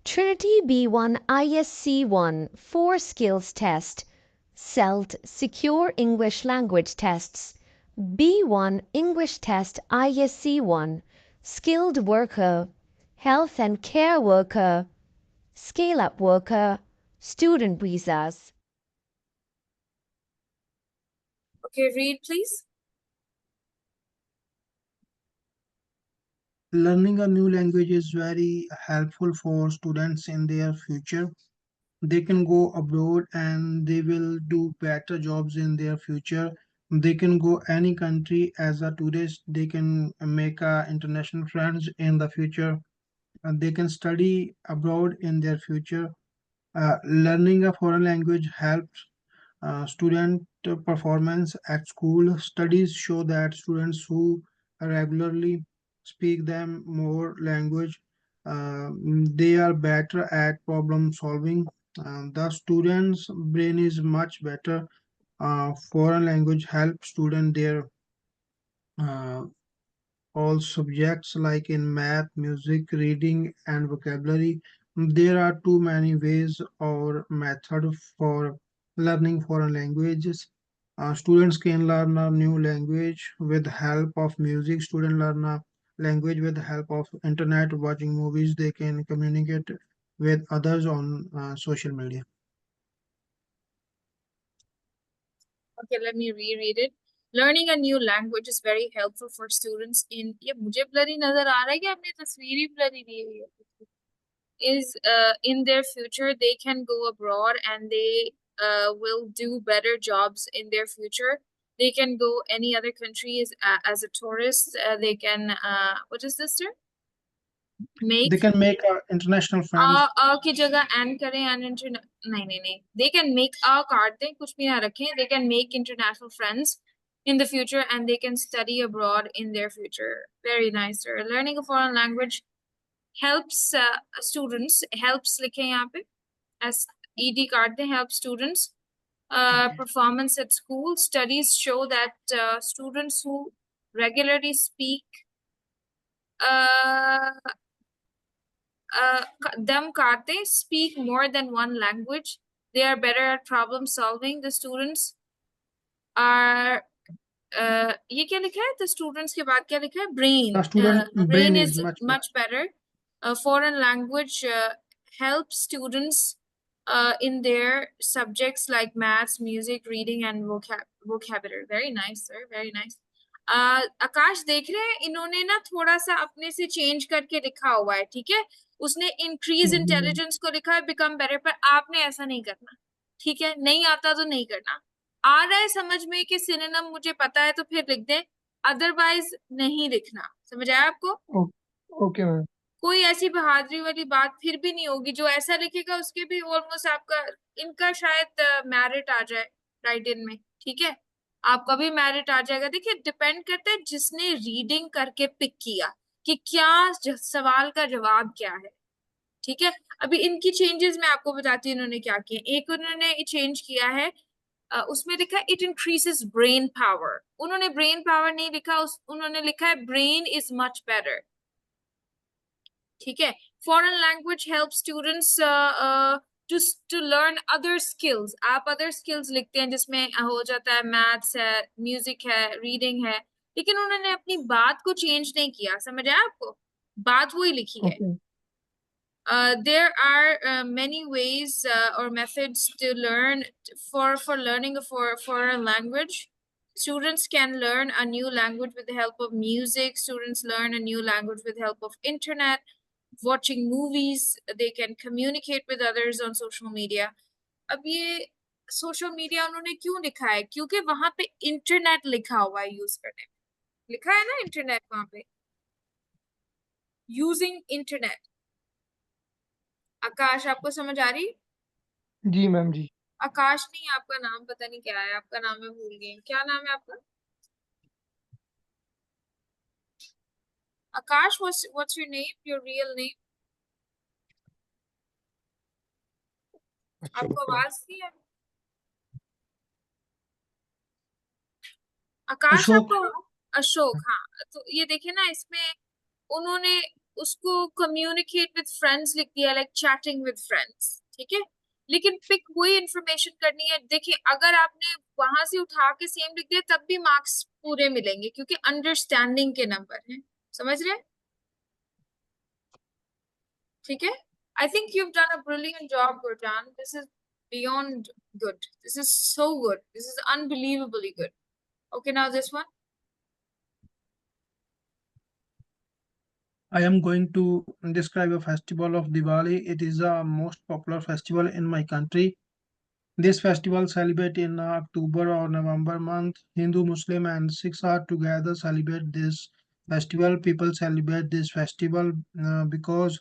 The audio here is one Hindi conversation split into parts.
Trinity B1 ISC1 4 skills test. CELT Secure English Language Tests. B1 English Test ISC1 Skilled Worker, Health and Care Worker, Scale Up Worker, Student Visas. Okay, read please. Learning a new language is very helpful for students in their future. They can go abroad and they will do better jobs in their future. They can go any country as a tourist. They can make international friends in the future. And they can study abroad in their future. Learning a foreign language helps student performance at school. Studies show that students who regularly speak them more language, they are better at problem solving. The student's brain is much better. Foreign language help student their uh, all subjects like in math, music, reading, and vocabulary. There are too many ways or method for learning foreign languages. Students can learn a new language with help of music. Students learn a language with the help of internet, watching movies. They can communicate with others on social media. Okay, let me reread it. Learning a new language is very helpful for students in ये मुझे blurry नजर आ रहा है कि आपने तस्वीर ही blurry दी हुई है is in their future they can go abroad and they will do better jobs in their future. They can go any other country as a tourist. They can what is this term? They Make can make international friends. की जगह and करें and नहीं they can make a card दें कुछ भी ना रखें. They can make international friends in the future and they can study abroad in their future. Very nice, sir. Learning a foreign language helps students. Helps लिखें यहाँ पे as ED card दें. Help students performance at school. Studies show that students who regularly speak them karte speak more than one language. They are better at problem solving. The students are ये क्या लिखा है? The students के बाद क्या लिखा है? Brain. The student brain Brain is is much better. Foreign language helps students in their subjects like maths, music, reading, and vocabulary. Very nice, sir. Very nice. आकाश देख रहे हैं इन्होंने ना थोड़ा सा अपने से चेंज करके लिखा हुआ है. ठीक है, उसने इंक्रीज इंटेलिजेंस को लिखा है बिकम बेटर, पर आपने ऐसा नहीं करना. ठीक है, नहीं आता तो नहीं करना. आ रहा है समझ में कि सिनोनिम मुझे पता है तो फिर लिख दें, अदरवाइज नहीं लिखना. समझ आया आपको? Okay ma'am. कोई ऐसी बहादुरी वाली बात फिर भी नहीं होगी. जो ऐसा लिखेगा उसके भी ऑलमोस्ट आपका इनका शायद मेरिट आ जाए राइट इन में. ठीक है, आपका भी मेरिट आ जाएगा. देखिए डिपेंड करता है जिसने रीडिंग करके पिक किया कि क्या सवाल का जवाब क्या है. ठीक है, अभी इनकी चेंजेस मैं आपको बताती हूँ इन्होंने क्या किया. एक उन्होंने चेंज किया है उसमें लिखा है इट इंक्रीजेस ब्रेन पावर. उन्होंने ब्रेन पावर नहीं लिखा, उन्होंने लिखा है ब्रेन इज मच बेटर. ठीक है, foreign language help students to learn other skills. आप अदर स्किल्स लिखते हैं जिसमें हो जाता है मैथ्स है, म्यूजिक है, रीडिंग है, लेकिन उन्होंने अपनी बात को चेंज नहीं किया. समझ आया आपको? बात वही लिखी है. There are many ways or methods to learn for learning a foreign language. Students can learn a new language with the help of music. Students learn a new language with the help of internet, watching movies. They can communicate with others on social media. अब ये सोशल मीडिया उन्होंने क्यों लिखा है? क्योंकि वहां पे इंटरनेट लिखा हुआ है यूज करने में. लिखा है ना इंटरनेट वहां पे, यूजिंग इंटरनेट. आकाश आपको समझ आ रही? जी मैम जी. आकाश नहीं, आपका नाम पता नहीं क्या है. आपका नाम मैं भूल गई. क्या नाम है आपका? आकाश, what's your name, your real name? आपको आवाज नहीं है? आकाश अशोक. आपको? अशोक. हाँ, तो ये देखिए ना इसमें उन्होंने उसको कम्युनिकेट विद फ्रेंड्स लिख दिया, लाइक चैटिंग विद फ्रेंड्स, ठीक है। लेकिन पिक वही इंफॉर्मेशन करनी है। देखिए अगर आपने वहां से उठा के सेम लिख दिया तब भी मार्क्स पूरे मिलेंगे, क्योंकि अंडरस्टैंडिंग के नंबर हैं, समझ रहे हैं? ठीक है। I think you've done a brilliant job, Gurjan. This is beyond good. This is so good. This is unbelievably good. Okay, now this one. I am going to describe a festival of Diwali. It is the most popular festival in my country. This festival celebrated in October or November month. Hindu, Muslim, and Sikhs are together celebrate this festival. People celebrate this festival because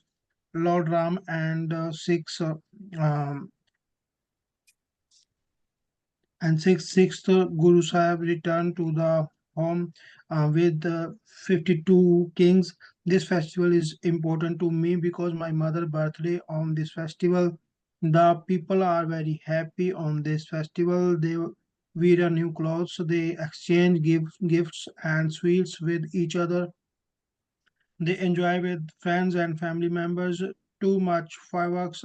Lord Ram and um, sixth Guru Sahib returned to the home with 52 kings. This festival is important to me because my mother birthday on this festival. The people are very happy on this festival. They wear a new clothes. They exchange gifts and sweets with each other. They enjoy with friends and family members. Too much fireworks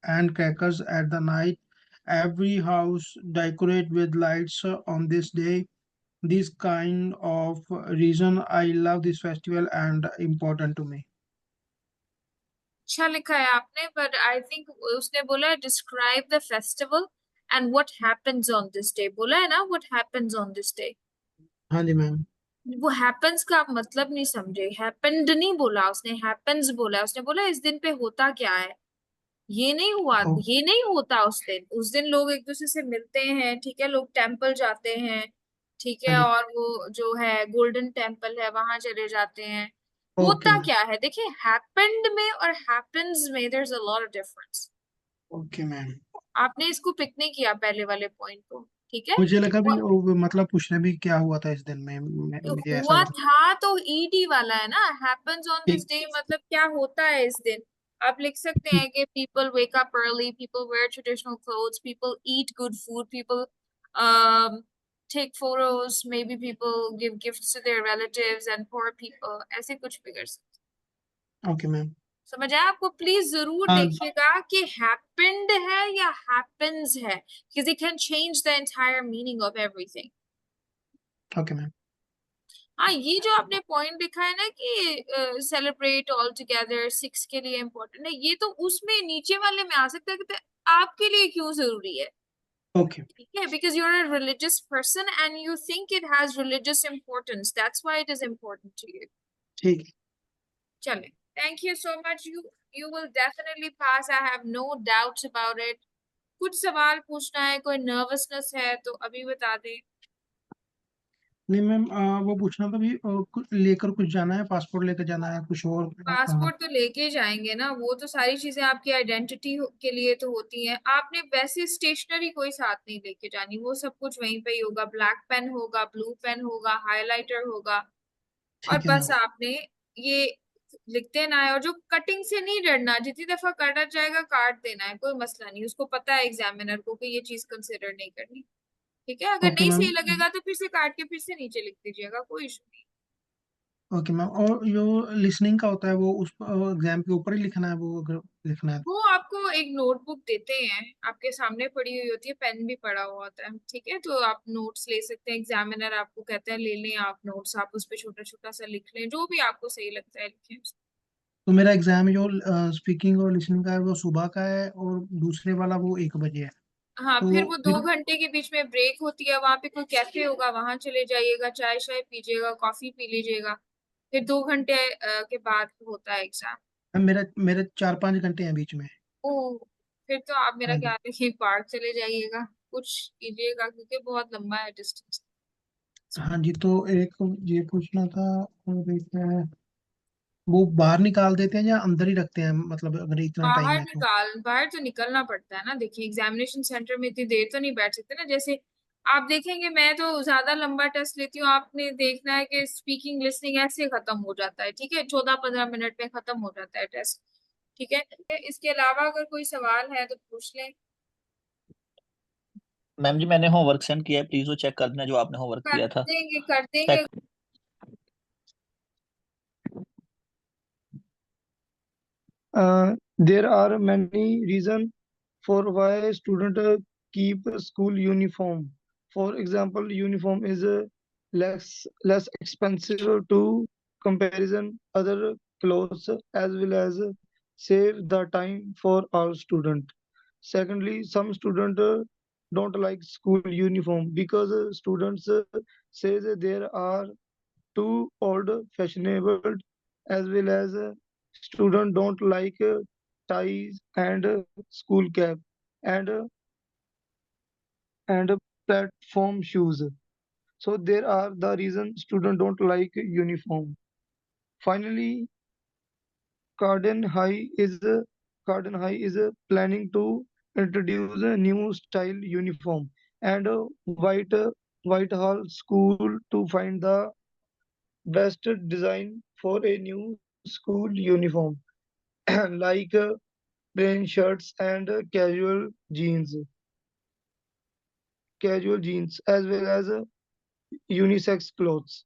and crackers at the night. Every house decorate with lights on this day. This kind of reason I love this festival and important to me. अच्छा लिखा है आपने, but I think उसने बोला है describe the festival and what happens on this day. बोला है ना what happens on this day. हाँ जी मैम। वो happens का आप मतलब नहीं समझे। happened नहीं बोला उसने, happens बोला। उसने बोला इस दिन पे होता क्या है। ये नहीं हुआ, ओ, ये नहीं होता उस दिन। उस दिन लोग एक दूसरे से मिलते हैं, ठीक है, लोग टेम्पल जाते हैं, ठीक हाँ है, जी। और वो जो है गोल्डन टेम्पल है वहां चले जाते हैं। ओके होता मैम। क्या है, देखिए हैपेंड में और हैपेंस में there is a lot of difference. Okay ma'am. आपने इसको पिक नहीं किया पहले वाले पॉइंट को, ठीक है। मुझे लगा भी वो मतलब पूछना भी क्या हुआ था इस दिन में मुझे ऐसा हुआ लगा। था तो ईडी वाला है ना, हैपेंस ऑन दिस ठीक। डे मतलब क्या होता है इस दिन। आप लिख सकते ठीक। हैं कि people wake up early, people wear traditional clothes, people eat good food, people um take photos, maybe people give gifts to their relatives and poor people, ऐसे कुछ भी कर सकते। Okay ma'am. समझ आया आपको? प्लीज जरूर हाँ। देखिएगा कि happened है या happens है, because it can change the entire meaning of everything. Okay ma'am. हाँ, ये जो आपने पॉइंट लिखा है ना कि सेलिब्रेट ऑल टुगेदर सिक्स के लिए इम्पोर्टेंट है, ये तो उसमें नीचे वाले में आ सकता है कि आपके लिए क्यों जरूरी है। ओके। ठीक है, because you are a religious person and you think it has religious importance, that's why it is important to you. ठीक है। चले, thank you so much. You will definitely pass, I have no doubts about it. कुछ सवाल पूछना है, कोई नर्वसनेस है तो अभी बता दें। नहीं मैम वो पूछना था भी लेकर कुछ जाना है, पासपोर्ट लेकर जाना है कुछ और। पासपोर्ट तो लेके जाएंगे ना, वो तो सारी चीजें आपकी आइडेंटिटी के लिए तो होती हैं। आपने वैसे स्टेशनरी कोई साथ नहीं लेके जानी, वो सब कुछ वहीं पे ही होगा। ब्लैक पेन होगा, ब्लू पेन होगा, हाइलाइटर होगा, और ठीक है बस मैम। आपने ये लिखते ना है। और जो कटिंग से नहीं डरना, जितनी दफा काटा जाएगा काट देना है, कोई मसला नहीं। उसको पता है एग्जामिनर को कि ये चीज कंसिडर नहीं करनी, ठीक है। अगर ओके नहीं मैम। सही लगेगा तो फिर से काट के फिर से नीचे लिख दीजिएगा, कोई इशू नहीं। ओके मैम, और जो लिसनिंग का होता है वो उस एग्जाम के ऊपर ही लिखना है, वो अगर लिखना है। वो आपको एक नोटबुक देते हैं, आपके सामने पड़ी हुई होती है, पेन भी पड़ा हुआ होता है, ठीक है, तो आप नोट्स ले सकते हैं। एग्जामिनर आपको कहते हैं ले लें आप नोट्स, आप उस पर छोटा छोटा सा लिख लें, जो भी आपको सही लगता है लिखें। तो मेरा एग्जाम जो स्पीकिंग और लिसनिंग का है वो सुबह का है और दूसरे वाला वो 1 बजे है। हाँ, फिर तो वो फिर 2 घंटे के बीच में ब्रेक होती है, वहां पे कोई कैफे होगा, वहां चले जाइएगा, चाय शाय पीजिएगा, कॉफी पी लीजिएगा। फिर 2 घंटे के बाद होता है एग्जाम। मेरा मेरे 4-5 घंटे हैं बीच में। ओ, फिर तो आप मेरा हाँ जी। ख्याल रखिए पार्क चले जाइएगा, कुछ कीजिएगा, क्योंकि बहुत लंबा है डिस्टेंस। हाँ जी, तो एक ये पूछना था, और एक है, वो बाहर निकाल देते हैं या अंदर ही रखते हैं, मतलब अगर इतना टाइम है तो। बाहर तो निकलना पड़ता है ना। देखिए एग्जामिनेशन सेंटर में इतनी देर तो नहीं बैठ सकते ना। जैसे आप देखेंगे, मैं तो ज्यादा लंबा टेस्ट लेती हूँ, आपने देखना है कि स्पीकिंग लिसनिंग ऐसे खत्म हो जाता है, ठीक है, 14-15 मिनट में खत्म हो जाता है टेस्ट, ठीक है। इसके अलावा अगर कोई सवाल है तो पूछ लें। मैम जी मैंने होमवर्क सेंड किया है, प्लीज वो चेक कर देना जो आपने होमवर्क कर किया था। देंगे, कर देंगे। There are many reasons for why student keep school uniform. For example, uniform is less expensive to comparison other clothes as well as save the time for all student. Secondly, some student don't like school uniform because students says there are too old fashionable as well as students don't like ties and school cap and and platform shoes. So there are the reason students don't like uniform. Finally, Carden High is Carden High is planning to introduce a new style uniform and Whitehall School to find the best design for a new school uniform like plain shirts and casual jeans as well as unisex clothes.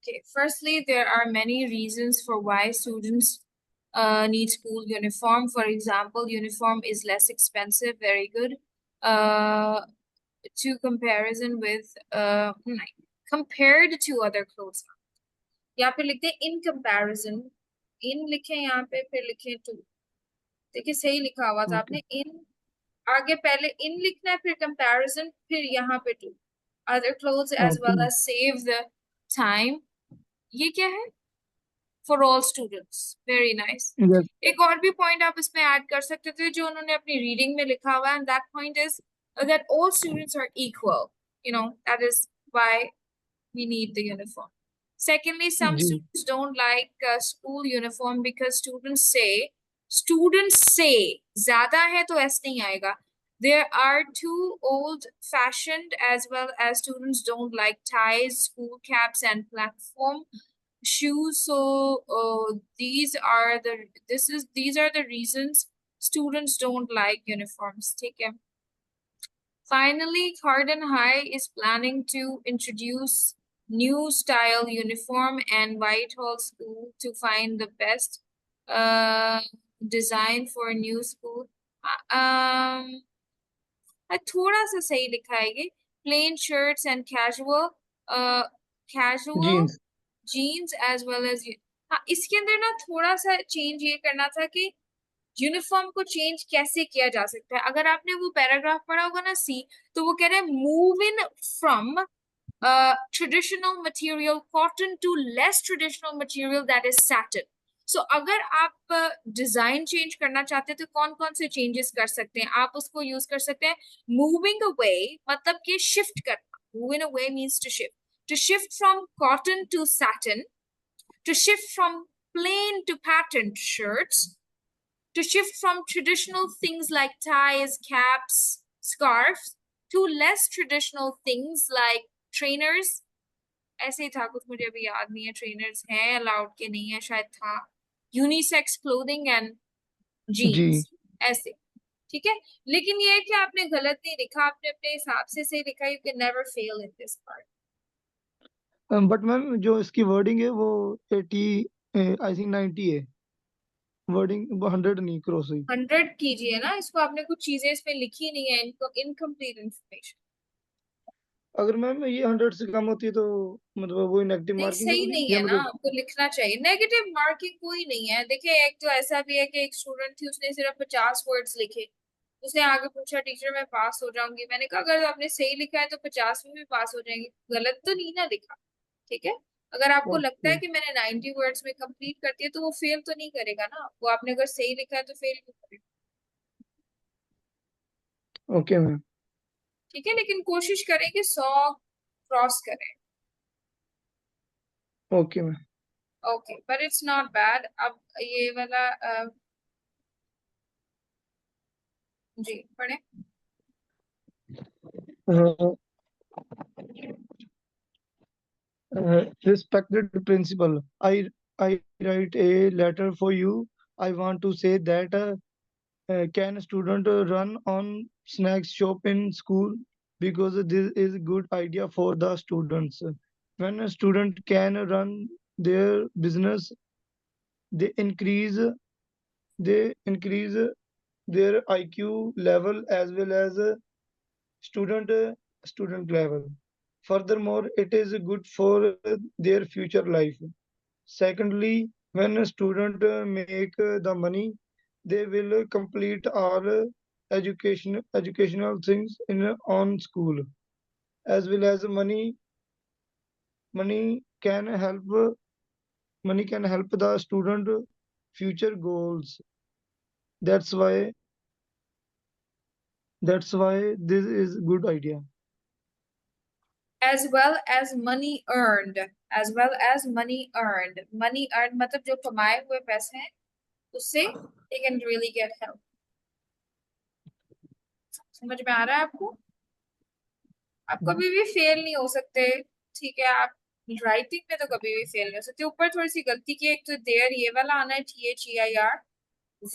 Okay, firstly, there are many reasons for why students need school uniform. For example, uniform is less expensive, very good. To comparison with compared to other clothes. यहाँ पे लिखते हैं in comparison, in लिखे यहाँ पे फिर लिखे to. देखिए सही लिखा हुआ था आपने in, आगे पहले in लिखना है फिर comparison फिर यहाँ पे to. Other clothes as well as save the time. ये क्या है? For all students. Very nice. Yes. एक और भी point आप इसमें add कर सकते थे जो उन्होंने अपनी reading में लिखा हुआ है, and that point is that all students are equal. You know, that is why we need the uniform. Secondly, some ji. students don't like school uniform because students say ज़्यादा है तो S नहीं आएगा. There are too old-fashioned as well as students don't like ties, school caps, and platform shoes. So these are the reasons students don't like uniforms. Take care. Finally, Carden High is planning to introduce new style uniform and Whitehall School to find the best design for a new school. थोड़ा सा सही लिखा है ये plain shirts and casual jeans as well as हाँ इसके अंदर ना थोड़ा सा चेंज ये करना था कि यूनिफॉर्म को चेंज कैसे किया जा सकता है. अगर आपने वो पैराग्राफ पढ़ा होगा ना सी, तो वो कह रहे हैं move in from traditional material cotton to less traditional material that is satin. So अगर आप डिजाइन चेंज करना चाहते हैं तो कौन कौन से चेंजेस कर सकते हैं आप उसको यूज कर सकते हैं. मूविंग अवे मतलब कि शिफ्ट करना. Moving away means to shift from cotton to satin, to shift from plain to patterned shirts, to shift from traditional things like ties, caps, scarves to less traditional things like trainers. ऐसे ही था कुछ, मुझे अभी याद नहीं है trainers हैं allowed के नहीं है, शायद था. Unisex clothing and jeans. ऐसे ठीक है. लेकिन ये है कि आपने गलत नहीं लिखा, आपने अपने हिसाब से सही लिखा. You can never fail in this part. But ma'am जो इसकी वर्डिंग है वो 80 आई थिंक 90 है. वर्डिंग 100 नहीं क्रॉस हुई. 100 कीजिए ना इसको, आपने कुछ चीजें इसमें लिखी नहीं है, इनको इनकम्प्लीट इंफॉर्मेशन. अगर मैम ये 100 से कम होती है तो मतलब वो नेगेटिव नहीं मार्किंग सही होगी नहीं या है ना, मतलब आपको लिखना चाहिए. नेगेटिव मार्किंग कोई नहीं है. देखिए एक तो ऐसा भी है कि एक स्टूडेंट थी, उसने सिर्फ 50 वर्ड्स लिखे. उसने आगे पूछा टीचर मैं पास हो जाऊंगी. मैंने कहा अगर आपने सही लिखा है तो 50 में भी पास हो जाएंगे. गलत तो नहीं ना लिखा. ठीक है. अगर आपको लगता है कि मैंने 90 वर्ड्स में कंप्लीट कर दिया तो वो फेल तो नहीं करेगा ना. वो आपने अगर सही लिखा है तो फेल नहीं करेगा. Okay ma'am. ठीक है. लेकिन कोशिश करें कि 100 क्रॉस करें. Okay ma'am. Okay but it's not bad. अब ये वाला जी पढ़े. Respected principal, I write a letter for you. I want to say that can a student run on snacks shop in school because this is a good idea for the students. When a student can run their business. They increase their IQ level as well as student student level. Furthermore, it is good for their future life. Secondly, when a student make the money, they will complete all educational things in on school, as well as money can help money can help the student future goals. That's why this is good idea. As well as money earned, as well as money earned. Money earned मतलब जो कमाए हुए पैसे हैं उससे they can really get help. समझ में आ रहा है आपको? आप कभी भी फेल नहीं हो सकते, ठीक है? आप राइटिंग में तो कभी भी फेल नहीं हो सकते. ऊपर थोड़ी सी गलती की, एक तो देयर ये वाला आना है, THEIR,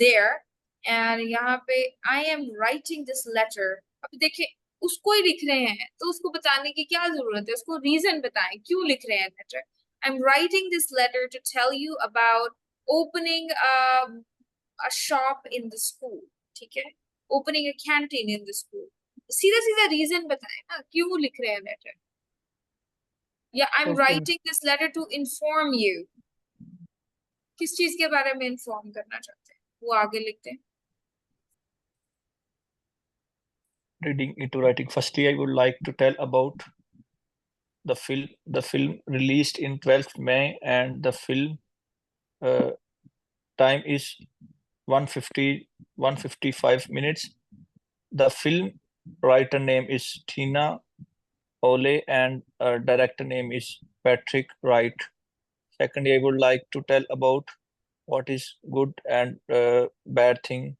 there, and यहाँ पे I am writing this letter. अब देखिए उसको ही लिख रहे हैं तो उसको बताने की क्या जरूरत है, उसको रीजन बताएं क्यों लिख रहे हैं letter. I'm writing this letter to tell you about opening a shop in the school, ठीक है? Opening a canteen in the school. सीधा सीधा रीजन बताएं ना क्यों लिख रहे हैं लेटर. या I'm Okay. writing this letter to inform you. किस चीज के बारे में इन्फॉर्म करना चाहते हैं वो आगे लिखते हैं. Reading into writing. Firstly, I would like to tell about the film. The film released in 12th May, and the film time is 155 minutes. The film writer name is Tina Ole, and director name is Patrick Wright. Secondly, I would like to tell about what is good and bad thing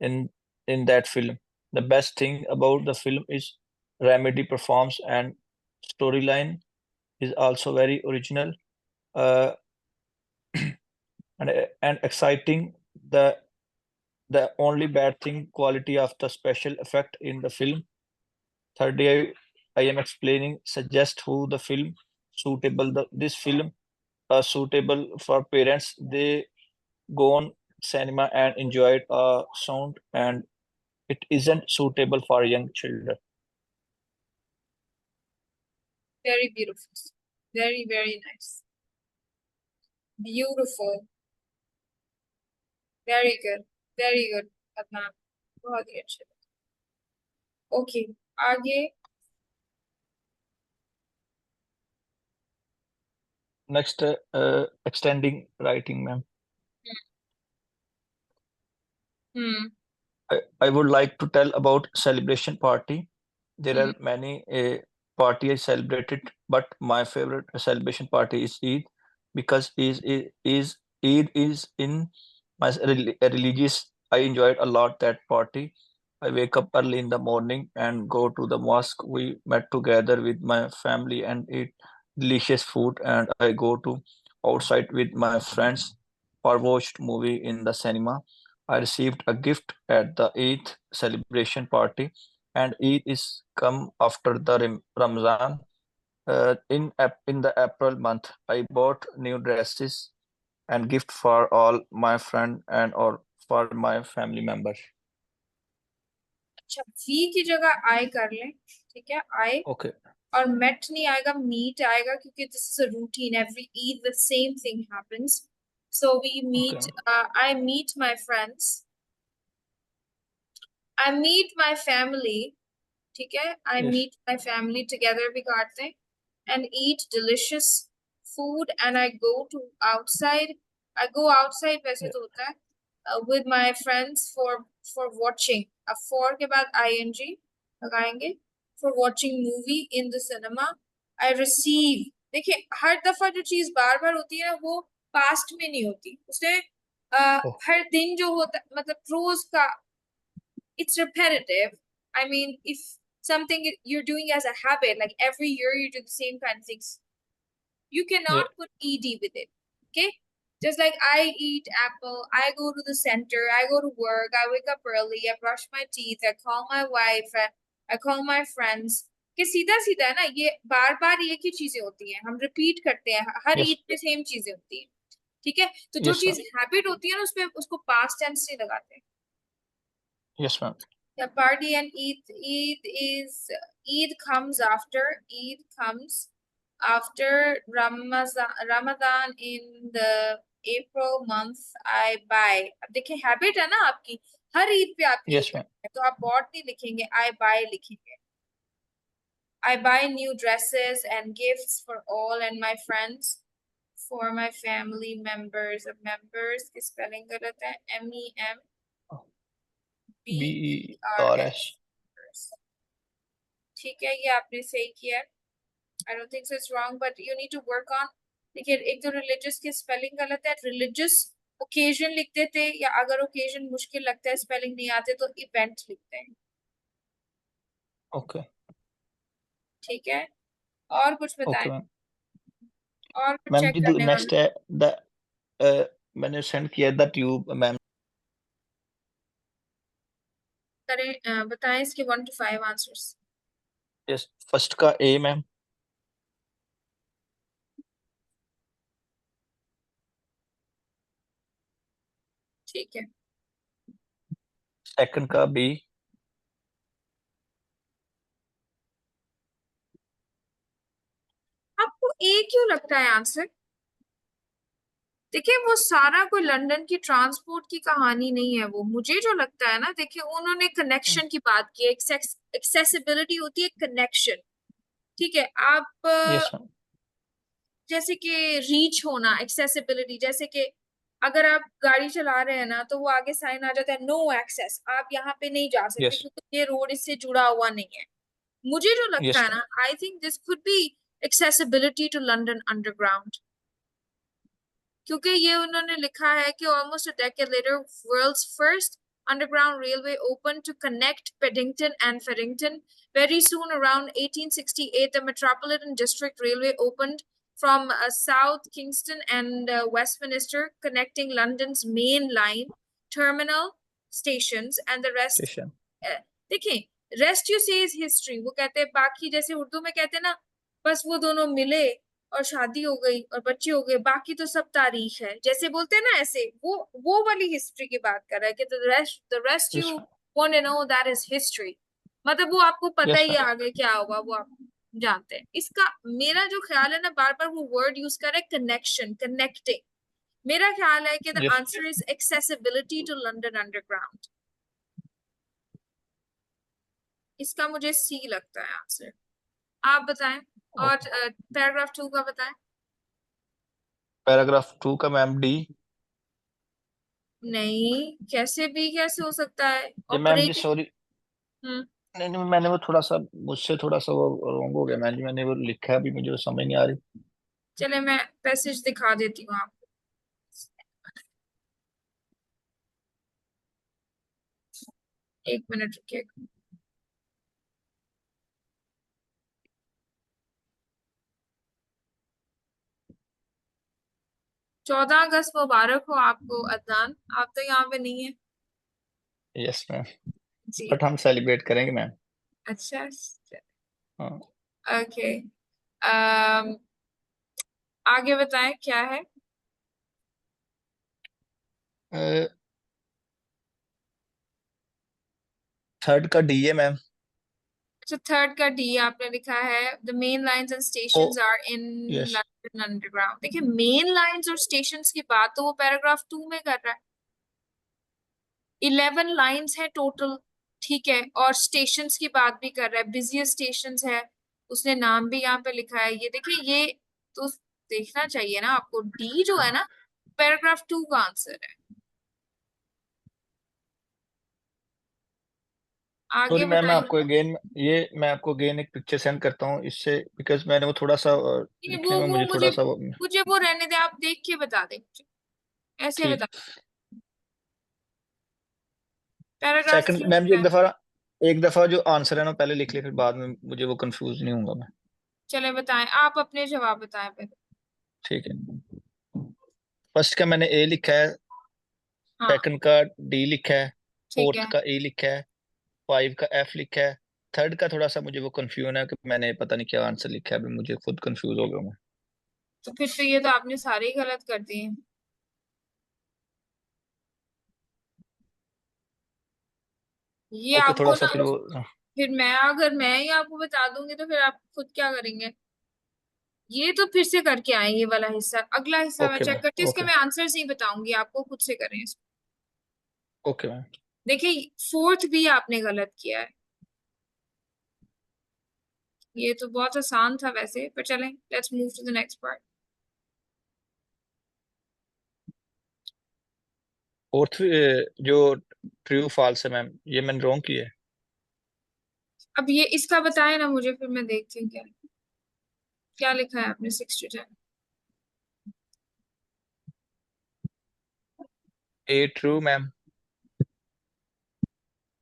in that film. The best thing about the film is Remedy performs, and storyline is also very original and exciting. The only bad thing, quality of the special effect in the film. Thirdly, I am explaining suggest who the film suitable. This film suitable for parents. They go on cinema and enjoy sound, and it isn't suitable for young children. Very beautiful. Very, very nice. Beautiful. Very good. Very good, Adnan. बहुत ही अच्छे. Okay, आगे. Next, extending writing, ma'am. I would like to tell about celebration party. There are many parties celebrated, but my favorite celebration party is Eid, because Eid is in my religious. I enjoyed a lot that party. I wake up early in the morning and go to the mosque. We met together with my family and eat delicious food, and I go to outside with my friends for watched movie in the cinema. I received a gift at the Eid celebration party, and Eid is come after the Ramzan. In the April month, I bought new dresses and gift for all my friend and or for my family members. अच्छा, वी की जगह आई कर लें, ठीक है? आई Okay. और मेट नहीं आएगा, मीट आएगा, क्योंकि this is a routine. Every Eid the same thing happens. So we meet. I meet my friends. I meet my family. ठीक है? I Yes. meet my family together. भी काटते हैं and eat delicious food, and I go to outside. I go outside वैसे तो होता है with my friends for watching. अब for के बाद ing लगाएंगे for watching movie in the cinema. I receive. देखिए हर दफा जो चीज बार बार होती है ना वो पास्ट में नहीं होती, उसने हर दिन जो होता मतलब रोज का, it's repetitive. I mean, if something you're doing as a habit, like every year you do the same kind of things, you cannot put ed with it. Okay, just like I eat apple, I go to the center, I go to work, I wake up early, I brush my teeth, I call my wife, I call my friends. कि सीधा सीधा है ना, ये बार बार एक ही चीजें होती हैं, हम रिपीट करते हैं, हर Yes. ईद पे सेम चीजें होती हैं, ठीक है। तो जो Yes, चीज ma'am. हैबिट होती है ना उसपे उसको पास्ट टेंस नहीं लगाते। Yes, ma'am. The party and Eid comes after Ramadan in the April month I buy। अब देखिए हैबिट है ना आपकी, हर ईद पे आप ये Yes, ma'am. करते हैं, तो आप bought नहीं लिखेंगे, I buy लिखेंगे। I buy new dresses and gifts for all and my friends, for my family members। अब members की spelling गलत है, MEMBERS। ठीक है, ये आपने सही किया है। I don't think so it's wrong, but you need to work on। देखिए एक तो religious की spelling गलत है, religious occasion लिखते थे, या अगर occasion मुश्किल लगता है spelling नहीं आते तो event लिखते हैं, Okay. ठीक है। और कुछ बताएं, Okay, ma'am. और कुछ मैम चेक जी करने नेक्स्ट वाला है द मैंने सेंड किया द ट्यूब मैम। करें, बताएं इसके 1 to 5 आंसर्स। यस, फर्स्ट का ए मैम, ठीक है, सेकंड का बी, आपको ए क्यों लगता है आंसर? देखिए वो सारा कोई लंदन की ट्रांसपोर्ट की कहानी नहीं है, वो मुझे जो लगता है ना, देखिए उन्होंने कनेक्शन की बात की है, एक्सेसिबिलिटी होती है कनेक्शन, ठीक है। आप यस मैम, जैसे कि रीच होना, एक्सेसिबिलिटी, जैसे कि अगर आप गाड़ी चला रहे हैं ना तो वो आगे साइन आ जाता है नो एक्सेस, आप यहाँ पे नहीं जा सकते यस क्योंकि ये रोड इससे जुड़ा हुआ नहीं है। मुझे जो लगता यस है ना, I think this could be accessibility to London underground, क्योंकि ये उन्होंने लिखा है कि almost a decade later world's first underground railway opened to connect Paddington and Farrington। Very soon around 1868 the Metropolitan District Railway opened from South Kingston and Westminster, connecting London's main line terminal stations and the rest। Station, देखिए रेस्ट यू से इज हिस्ट्री, वो कहते हैं बाकी, जैसे उर्दू में कहते हैं ना, बस वो दोनों मिले और शादी हो गई और बच्चे हो गए, बाकी तो सब तारीख है, जैसे बोलते हैं ना, ऐसे वो वाली हिस्ट्री की बात कर रहा है कि the rest yes you want to know that is history, मतलब वो आपको पता यस ही है मैम, आगे क्या होगा, वो आप जानते हैं। इसका मेरा जो ख्याल है ना, बार बार वो वर्ड यूज कर रहा है कनेक्शन, कनेक्टिंग, मेरा ख्याल है कि the yes answer is accessibility to London underground. इसका मुझे सी लगता है आंसर, आप बताएं। और पैराग्राफ 2 का बताएं। पैराग्राफ 2 का मैम डी। नहीं, कैसे भी कैसे हो सकता है, ये मैम जी ऑपरेटिंग। सॉरी, नहीं नहीं मैंने वो थोड़ा सा मुझसे थोड़ा सा वो रॉन्ग हो गया मैम जी, मैंने वो लिखा है, अभी मुझे वो समझ नहीं आ रही। चले मैं पैसेज दिखा देती हूँ आपको, एक मिनट रुकिए। 14 अगस्त मुबारक हो आपको अदनान, आप तो यहाँ पे नहीं है यस मैम, जी। बट हम सेलिब्रेट करेंगे मैम। अच्छा, हाँ, ओके, आगे बताएं क्या है। थर्ड का डी है मैम। अच्छा, थर्ड का डी आपने लिखा है, the main lines and O stations are in yes, London underground. देखिए मेन लाइंस और स्टेशंस की बात तो वो पैराग्राफ 2 में कर रहा है, 11 लाइंस है टोटल, ठीक है, और स्टेशंस की बात भी कर रहा है, बिजिएस्ट स्टेशंस है, उसने नाम भी यहाँ पे लिखा है, ये देखिए, ये तो देखना चाहिए ना आपको, डी जो है ना पैराग्राफ 2 का आंसर है। सॉरी आगे मैम, बताइए। मैं आपको अगेन एक पिक्चर सेंड करता हूँ इससे, बिकॉज मैंने वो थोड़ा सा ये लिखने में वो मुझे मुझे थोड़ा सा वो, मुझे वो रहने दे, आप देख के बता दें मुझे, ऐसे ठीक। बता। पैराग्राफ सेकंड 3 मैम जी, का है। एक दफा जो आंसर है ना पहले लिख ले, फिर बाद में मुझे वो कंफ्यूज नहीं होऊंगा मैं। चले बताएं, आप अपने जवाब बताएं पहले। ठीक है, फर्स्ट का मैंने ए लिखा है, हाँ, सेकंड का डी लिखा है, ठीक फोर्थ है, का ई लिखा है, 5 का एफ लिखा है, थर्ड का थोड़ा सा मुझे वो कंफ्यूजन है कि मैंने पता नहीं क्या आंसर लिखा है, अभी मुझे खुद कंफ्यूज हो गया मैं। तो फिर तो ये तो आपने सारे ही गलत कर दिए। ये ओके, थोड़ा आपको सा ना, फिर वो फिर अगर मैं ही आपको बता दूंगी तो फिर आप खुद क्या करेंगे। ये तो फिर से करके आए ये वाला हिस्सा, अगला हिस्सा मैं ओके चेक मैम, करती हूँ, इसके ओके मैं आंसर्स नहीं बताऊंगी आपको, खुद से करें इसको। Okay ma'am. देखिए फोर्थ भी आपने गलत किया है। ये तो बहुत आसान था वैसे, पर चलें, let's move to the next part. Fourth जो ट्रू फॉल्स है मैम, ये मैंने रॉन्ग किया है। अब ये इसका बताएं ना मुझे, फिर मैं देखती हूँ क्या क्या लिखा है आपने 6 to 10। A true ma'am.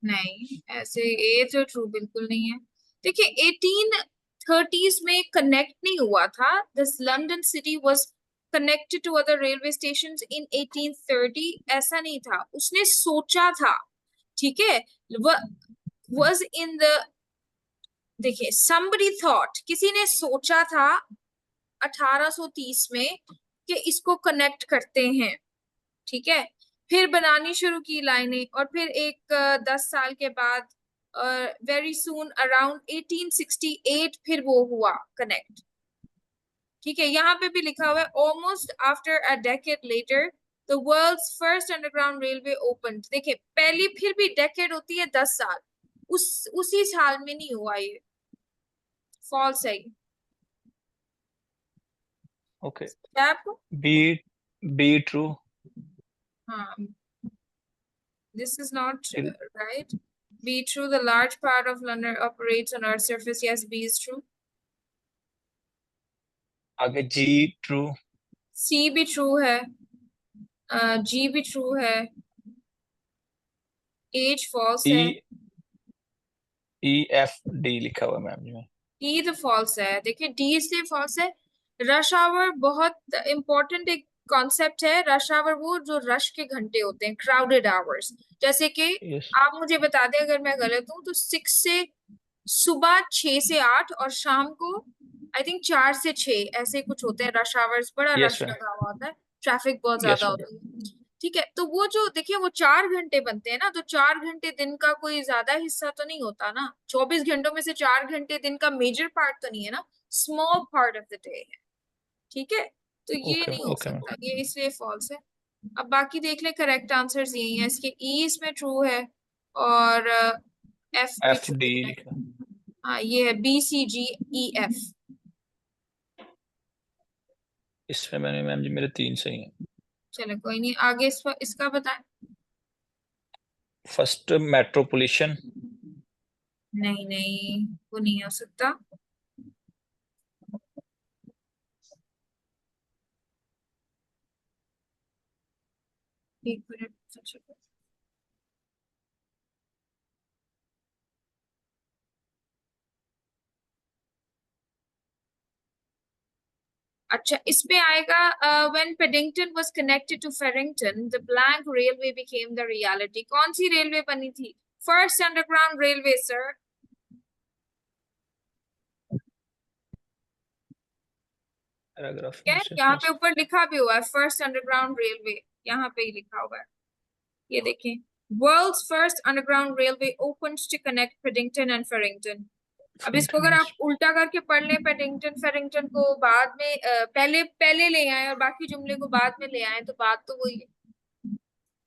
नहीं, ऐसे ए तो ट्रू बिल्कुल नहीं है। देखिए 1830s में कनेक्ट नहीं हुआ था। This London city was connected to other railway stations in 1830, ऐसा नहीं था, उसने सोचा था। ठीक है, was in the, देखिए somebody thought, किसी ने सोचा था 1830 में कि इसको कनेक्ट करते हैं। ठीक है, फिर बनानी शुरू की लाइनें, और फिर एक 10 साल के बाद वेरी सून अराउंड 1868 फिर वो हुआ कनेक्ट। ठीक है, यहाँ पे भी लिखा हुआ है almost after a decade later the world's first underground railway opened. देखिए पहली फिर भी डेकेड होती है 10 साल, उसी साल में नहीं हुआ ये, फॉल्स है ये। ओके, क्या आपको, बी बी ट्रू। हाँ, this is not right. B true. The large part of London operates on Earth's surface. Yes, B is true. आगे जी ट्रू। C भी true है, G भी true है, H false ई है, ई एफ डी लिखा हुआ है मैम जी। E तो false है। देखिए D इसलिए false है, रश आवर बहुत इंपॉर्टेंट एक कॉन्सेप्ट है। रश आवर वो जो रश के घंटे होते हैं, क्राउडेड आवर्स। जैसे कि यस आप मुझे बता दें अगर मैं गलत हूं तो 6 से सुबह 6 से 8 और शाम को आई थिंक 4 से 6 ऐसे कुछ होते हैं रश आवर्स, बड़ा यस रश मैम, लगा हुआ होता है, ट्रैफिक बहुत यस ज्यादा मैम, होती है। ठीक है, तो वो जो देखिए वो 4 घंटे बनते हैं ना, तो 4 घंटे दिन का कोई ज्यादा हिस्सा तो नहीं होता ना, 24 घंटों में से 4 घंटे दिन का मेजर पार्ट तो नहीं है ना, small part of the day है। ठीक है, तो ये ओके नहीं हो ओके मैम। सकता, ये इसलिए फॉल्स है। अब बाकी देख ले, करेक्ट आंसर्स यही है, इसके ई इसमें ट्रू है, और एफ भी एफ ट्रू डी है। लिखा। हाँ ये है BCGEF। इसमें मैंने मैम जी मेरे 3 सही हैं। चलो कोई नहीं, आगे इसका बताएं। First metropolitan. नहीं नहीं, वो नहीं हो सकता। एक मिनट। अच्छा, इसमें आएगा when Paddington was connected to Farringdon the blank railway became the reality. कौन सी रेलवे बनी थी? First underground railway sir. Paragraph क्या में है? से यहाँ पे फर्स्ट। ऊपर लिखा भी हुआ है फर्स्ट अंडरग्राउंड रेलवे, यहाँ पे ही लिखा हुआ है, ये देखें, world's first underground railway open to connect Paddington and Farringdon. अब इसको अगर आप उल्टा करके पढ़ लें, पेडिंगटन फेरिंगटन को बाद में पहले पहले ले आए और बाकी जुमले को बाद में ले आए, तो बात तो वही है।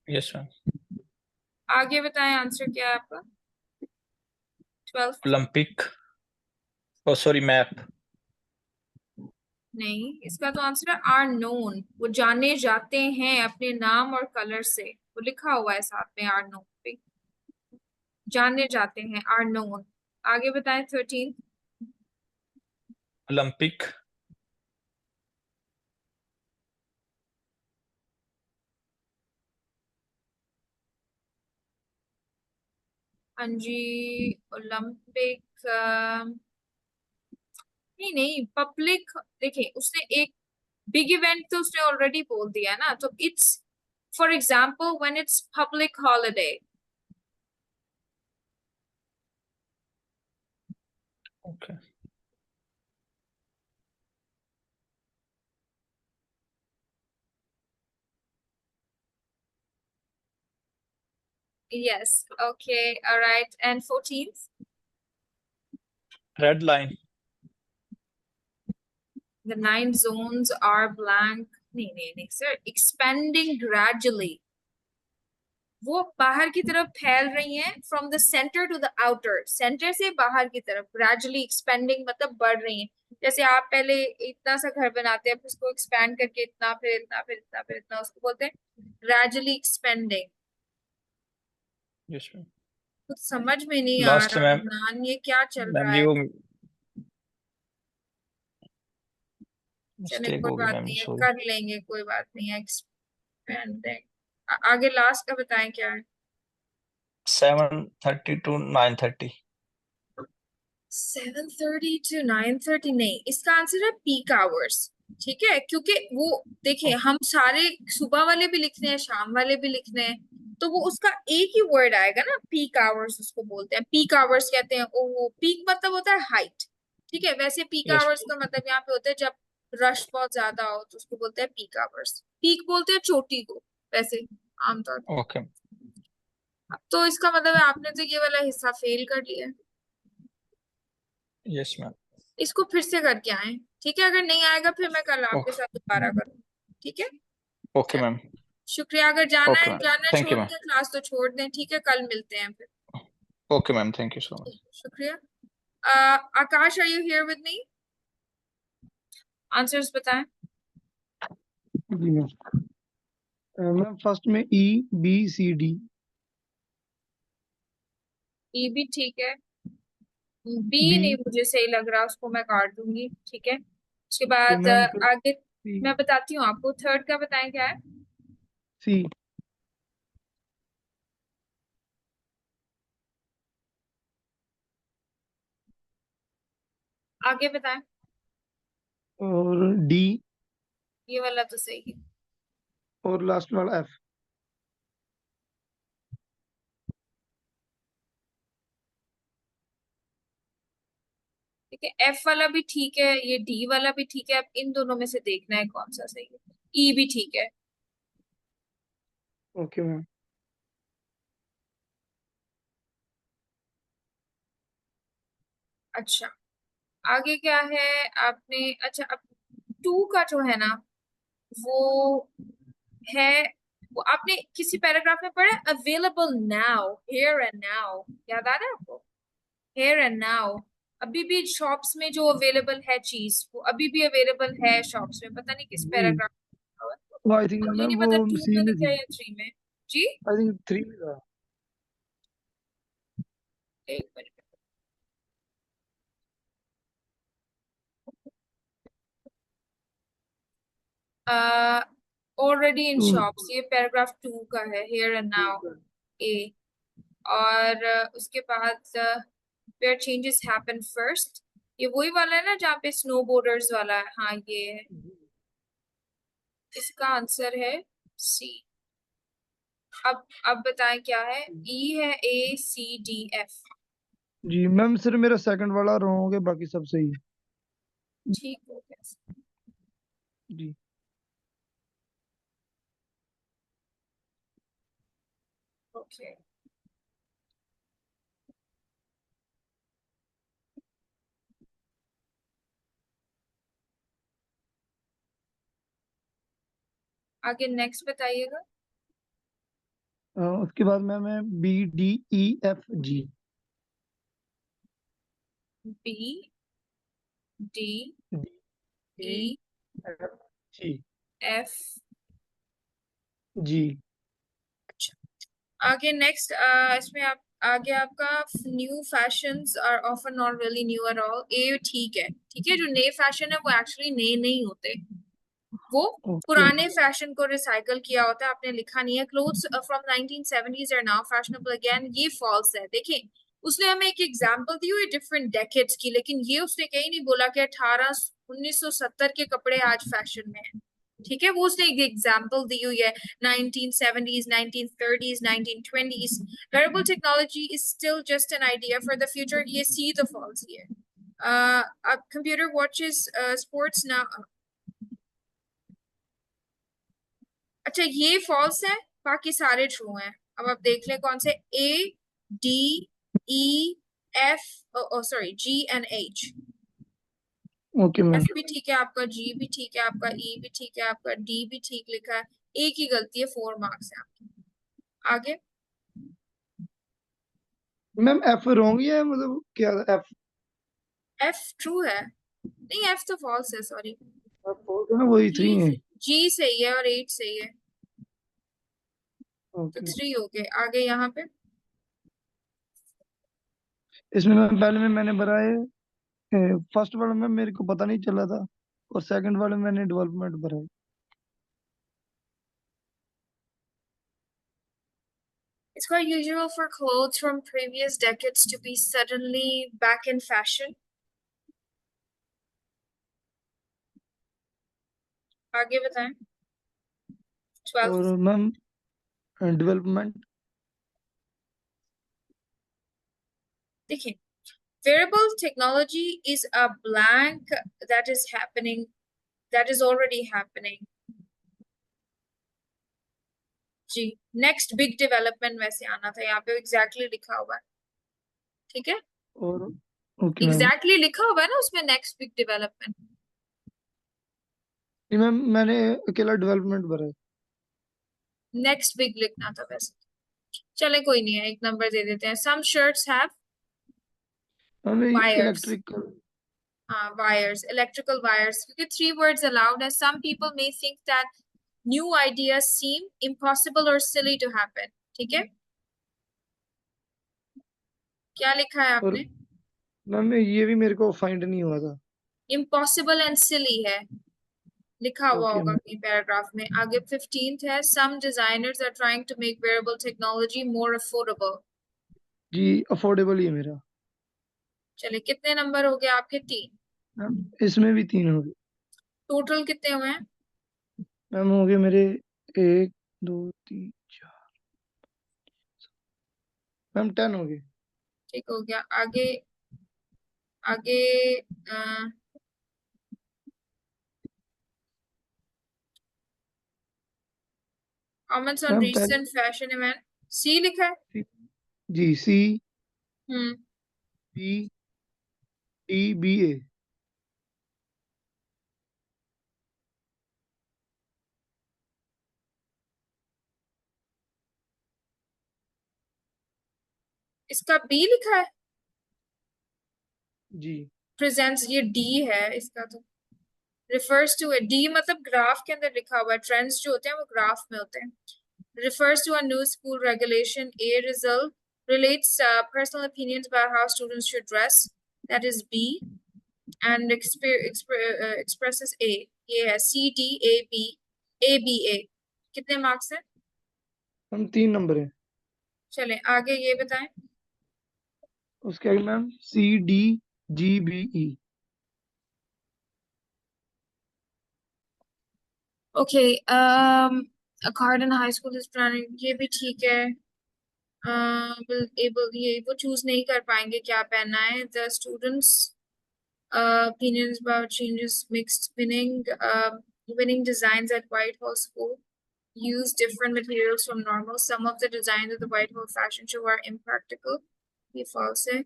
Yes ma'am. आगे बताएं, आंसर क्या है आपका 12? ओलंपिक, ओ सॉरी मैप। नहीं, इसका तो आंसर है आर नोन, वो जाने जाते हैं अपने नाम और कलर से, वो लिखा हुआ है साथ में आर नोन पे, जाने जाते हैं आर नोन। आगे बताएं 13। ओलंपिक। हाँ जी, ओलंपिक नहीं नहीं, पब्लिक, देखिए उसने एक बिग इवेंट तो उसने ऑलरेडी बोल दिया है ना, तो it's for example when it's public holiday. Okay. Yes. Okay. All right. And 14th? Red line. The 9 zones are blank. नहीं, sir. Expanding gradually. वो बाहर की तरफ फैल रही हैं from the center to the outer. Center से बाहर की तरफ gradually expanding मतलब बढ़ रही हैं. जैसे आप पहले इतना सा घर बनाते हैं, फिर उसको expand करके इतना, फिर इतना, फिर इतना, फिर इतना, उसको बोलते हैं gradually expanding. Yes, ma'am. कुछ समझ में नहीं आ Last, रहा ma'am. अदनान, ये क्या चल मैम रहा है? ये वो चले मिस्टेक कोई होगी बात मैम, नहीं है, सॉरी। कर लेंगे, कोई बात नहीं है. एक्सपेंडिंग. आगे लास्ट का बताएं क्या है? 7:30 to 9:30. 7:30 to 9:30 नहीं, इसका आंसर है पीक आवर्स. ठीक है, क्योंकि वो देखिए हम सारे सुबह वाले भी लिखने हैं, शाम वाले भी लिखने हैं, तो वो उसका एक ही वर्ड आएगा ना, पीक आवर्स उसको बोलते हैं. पीक आवर्स कहते हैं. ओ पीक मतलब होता है हाइट. ठीक है, वैसे पीक Yes. आवर्स का मतलब यहाँ पे होता है जब रश बहुत ज्यादा हो, तो उसको बोलते हैं पीक आवर्स. पीक बोलते हैं चोटी को वैसे आमतौर पर. Okay. तो इसका मतलब है आपने तो ये वाला हिस्सा फेल कर लिया. Yes, ma'am. इसको फिर से करके आए. ठीक है, अगर नहीं आएगा फिर मैं कल आपके साथ दोबारा करूँ. ठीक है, Okay, ma'am. शुक्रिया. अगर जाना Okay, है ma'am. जाना Thank you, छोड़ ma'am. के क्लास तो छोड़ दें. ठीक है, कल मिलते हैं फिर. Okay, ma'am. Thank you so much. शुक्रिया. Akash, are you here with me? Answers बताएं. जी मैम. मैम फर्स्ट में EBCD. ई भी ठीक है. B B. नहीं मुझे सही लग रहा, उसको मैं काट दूंगी. ठीक है, उसके तो बाद मैम फिर आगे C. मैं बताती हूँ आपको. थर्ड का बताएं क्या है? C. आगे बताएं. और D. ये वाला तो सही है. और लास्ट वाला F. ठीक है, एफ वाला भी ठीक है, ये डी वाला भी ठीक है. अब इन दोनों में से देखना है कौन सा सही है. ई भी ठीक है. Okay ma'am. अच्छा, आगे क्या है आपने? अच्छा, अब 2 का जो है ना वो है, वो आपने किसी पैराग्राफ में पढ़ा, available now, here and now. याद आ रहा है आपको? हियर एंड नाउ अभी भी शॉप्स में जो अवेलेबल है चीज, वो अभी भी अवेलेबल है शॉप्स में. पता नहीं किस जी. पैराग्राफ में. आई थिंक ये मैम नहीं वो पता 2 C में में लिखा थी. है या 3 में. जी, आई थिंक 3 में था. एक मिनट. Already in 2. शॉप्स, ये पैराग्राफ 2 का है. हियर एंड नाउ ए. और उसके बाद वेयर चेंजेस हैपन फर्स्ट, ये वही वाला है ना जहाँ पे स्नोबोर्डर्स वाला है. हाँ ये है. इसका आंसर है सी. अब बताएं क्या है. ई है, A C D F. जी मैम सिर्फ मेरा सेकंड वाला रॉन्ग है, बाकी सब सही है. ठीक हो गया. जी. ओके, आगे नेक्स्ट बताइएगा. उसके बाद मैम है BDEFG. B D E DEFG. F. जी. आगे नेक्स्ट इसमें आप आगे आपका new fashions are often not really new at all. ए ठीक है. ठीक है, जो नए फैशन है वो एक्चुअली नए नहीं होते, वो ओके. पुराने फैशन को रिसाइकल किया होता है. आपने लिखा नहीं है. Clothes from 1970s are now fashionable again, ये फॉल्स है. देखिए उसने हमें एक एग्जांपल दी हुई डिफरेंट डेकेड्स की, लेकिन ये उसने कहीं नहीं बोला कि 1970 के कपड़े आज फैशन में है. ठीक है, वो उसने एक एग्जांपल दी हुई है. 1970s, 1930s, 1920s. Wearable technology is still just an idea for the future. ये सी तो फॉल्स ही है. Computer watches sports now. अच्छा ये फॉल्स है, बाकी सारे ट्रू हैं। अब आप देख लें कौन से। A, D, E, F, sorry G and H। Okay ma'am. F भी ठीक है आपका, G भी ठीक है आपका, E भी ठीक है आपका, D भी ठीक लिखा है, A की गलती है, 4 मार्क्स है आपके। आगे मैम एफ रॉन्ग है, मतलब क्या एफ? F ट्रू है, नहीं F तो फॉल्स है, सॉरी। ना वही 3 है। G सही है और 8 सही है, तो ओके। 3 हो गए। आगे यहाँ पे इसमें मैम पहले में मैंने भरा है, फर्स्ट वाले में मेरे को पता नहीं चला था, और सेकंड वाले में मैंने डेवलपमेंट भरा है। It's quite usual for clothes from previous decades to be suddenly back in fashion. आगे बताएं। 12। और मैम डेवलपमेंट। देखिए, wearable technology is a blank that is happening, that is already happening। जी, next big development वैसे आना था, यहाँ पे exactly लिखा हुआ है, ठीक है। और ओके मैम। exactly लिखा हुआ है ना उसमें, next big development। नहीं मैम, मैंने अकेला डेवलपमेंट भरा है। next big लिखना था वैसे। चले कोई नहीं है, एक नंबर दे देते हैं। some shirts have ma'am wires। Electrical. Wires, electrical wires, क्योंकि 3 words allowed है। Some people may think that new ideas seem impossible or silly to happen। ठीक है, क्या लिखा है और आपने? मैम ये भी मेरे को फाइंड नहीं हुआ था। impossible and silly है, लिखा हुआ ओके होगा मैम। कहीं पैराग्राफ में। आगे 15th है, some designers are trying to make wearable technology more affordable। Ji affordable ही है मेरा। चलिए कितने नंबर हो गए आपके? 3। मैम इसमें भी 3 हो गए। टोटल कितने हुए हैं? मैम हो गए मेरे 1 2 3 4, मैम 10 हो गए। ठीक हो गया। आगे आगे comments on ma'am recent fashion event। C लिखा है। जी सी हम्म बी डी बी ए। इसका B लिखा है। जी प्रेजेंट्स, ये D है इसका तो। refers to a D मतलब ग्राफ के अंदर लिखा हुआ है। ट्रेंड्स जो होते हैं वो ग्राफ में होते हैं। refers to a new school regulation। A result relates personal opinions about how students should dress। that is B। and expresses A। ये है C D A B A B A। कितने मार्क्स हैं? मैम 3 नंबर है। चलें आगे ये बताएं। उसके आगे ma'am C D G B E. Okay, Carden High School is planning, ये भी ठीक है। will able, ये वो चूज नहीं कर पाएंगे क्या पहनना है। the students opinions about changes mixed winning designs at Whitehall School use different materials from normal। some of the designs of the Whitehall fashion show are impractical। ये false है।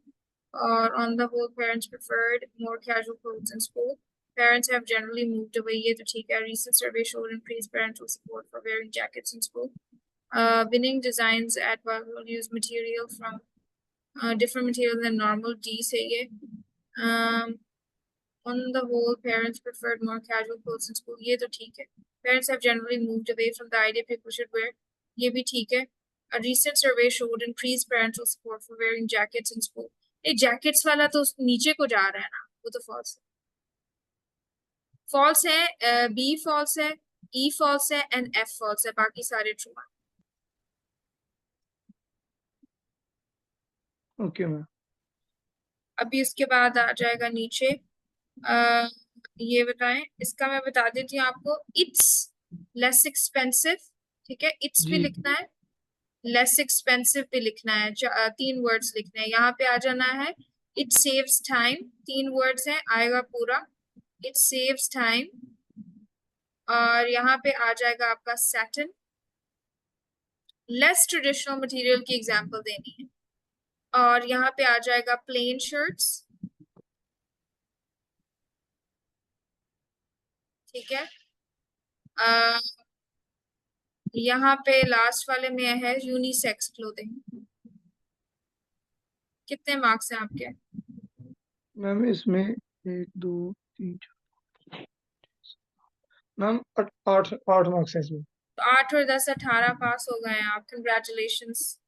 और on the whole parents preferred more casual clothes in school। parents have generally moved away, ये तो ठीक है। recent survey showed increased parental support for wearing jackets in school। winning designs at Whitehall use material from different material than normal। D सही है। on the whole parents preferred more casual clothes in school, ये तो ठीक है। parents have generally moved away from the idea people should wear, ये भी ठीक है। a recent survey showed increased parental support for wearing jackets in school। ये jackets वाला तो नीचे को जा रहा है ना, वो तो false है। false है, B false है, E false है and F false है, बाकी सारे true हैं। Okay ma'am. अभी उसके बाद आ जाएगा नीचे। ये बताएं, इसका मैं बता देती हूँ आपको। इट्स लेस एक्सपेंसिव, ठीक है, इट्स भी जी लिखना है, लेस एक्सपेंसिव भी लिखना है। 3 वर्ड्स लिखने हैं। यहाँ पे आ जाना है इट सेव्स टाइम, 3 वर्ड्स हैं, आएगा पूरा। It saves time. और यहाँ पे आ जाएगा आपका सैटिन। लेस ट्रेडिशनल मटेरियल की एग्जांपल देनी है। और यहाँ पे आ जाएगा प्लेन शर्ट्स। ठीक है। यहाँ पे लास्ट वाले में है यूनिसेक्स क्लोथिंग। कितने मार्क्स हैं आपके? मैम इसमें 1 2 3 4 मैम 8 मार्क्स है इसमें। तो 8 और 10 18 पास हो गए हैं आप। कंग्रेचुलेशंस।